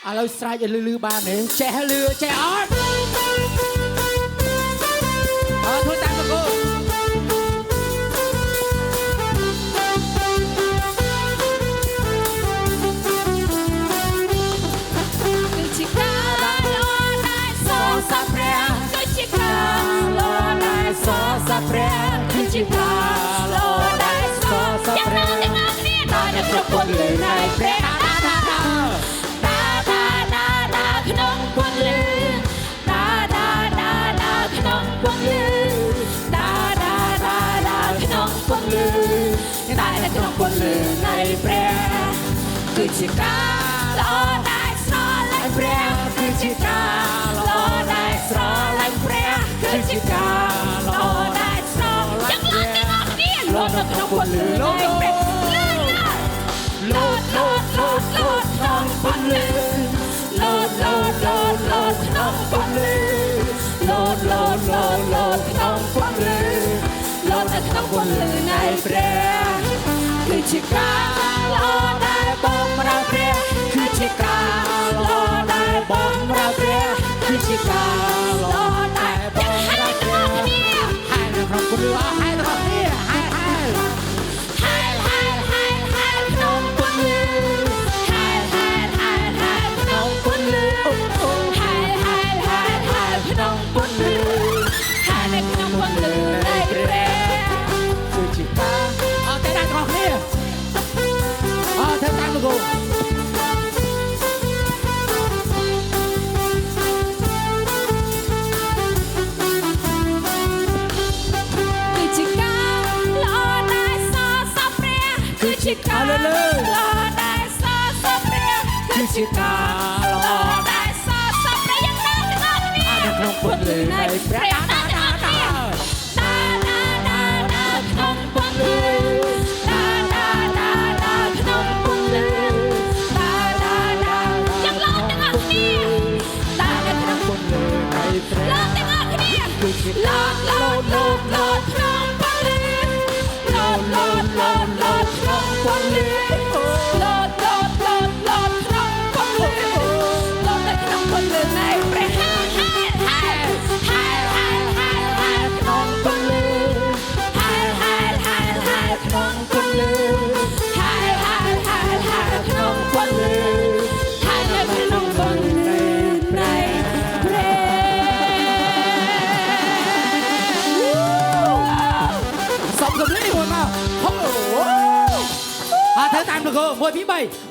ឥឡូវស្រែកឲ្យលឺបានទេចេះលឺចេះអត់ធ្វើតាមប្រកូនគឺជាការលដែលសរសើរព្រះគឺជាការលដែលសរសើរព្រះគឺជាការលដែលសរសើរព្រះទាំងអស់គ្នាតើអ្នកគ្រប់ពលលើនៃព្រះក្នុងពន្លឺក្នុងពន្លឺក្នុងពន្លឺតែនៅក្នុងពន្លឺនៃព្រះគឺជាការល្អដែលស្រឡាញ់ព្រះគឺជាការល្អដែលស្រឡាញ់ព្រះគឺជាការល្អដែលស្រឡាញ់ព្រះទាំងអស់គ្នាលោកនៅក្នុងពន្លឺនៃព្រះលោកក្នុងពន្លឺក្នុងពន្លឺក្នុងពន្លឺលោកនៅក្នុងពន្លឺនៃព្រះគឺជាការល្អដែលបំរើព្រះគឺជាការល្អដែលបំរើព្រះគឺជាការល្អដែលបំរើព្រះហើយនៅក្នុងពន្លឺហើយរបស់គ្នាហើយក្នុងពន្លឺក្នុងពន្លឺក្នុងពន្លឺហើយនៅក្នុងពន្លឺនៃព្រះគឺជាការតែដល់របស់គ្នាធ្វើតាមលោកគឺជាការល្អដែលសរសើរព្រះគឺជាការល្អដែលសរសើរព្រះគឺជាការល្អដែលសរសើរព្រះយ៉ាងណាទាំងអស់គ្នាក្នុងពន្លឺនៃព្រះក្នុងពន្លឺក្នុងពន្លឺយ៉ាងឡងទាំងអស់គ្នាក្នុងពន្លឺនៃព្រះឡងទាំងអស់គ្នាឡងក្នុងពន្លឺឡងក្នុងពន្លឺក្នុងពន្លឺក្នុងពន្លឺនៃព្រះក្នុងពន្លឺក្នុងពន្លឺក្នុងពន្លឺហើយនៅក្នុងពន្លឺនៃព្រះសំកំលេងមួយមកធ្វើតាមលោក1 2 3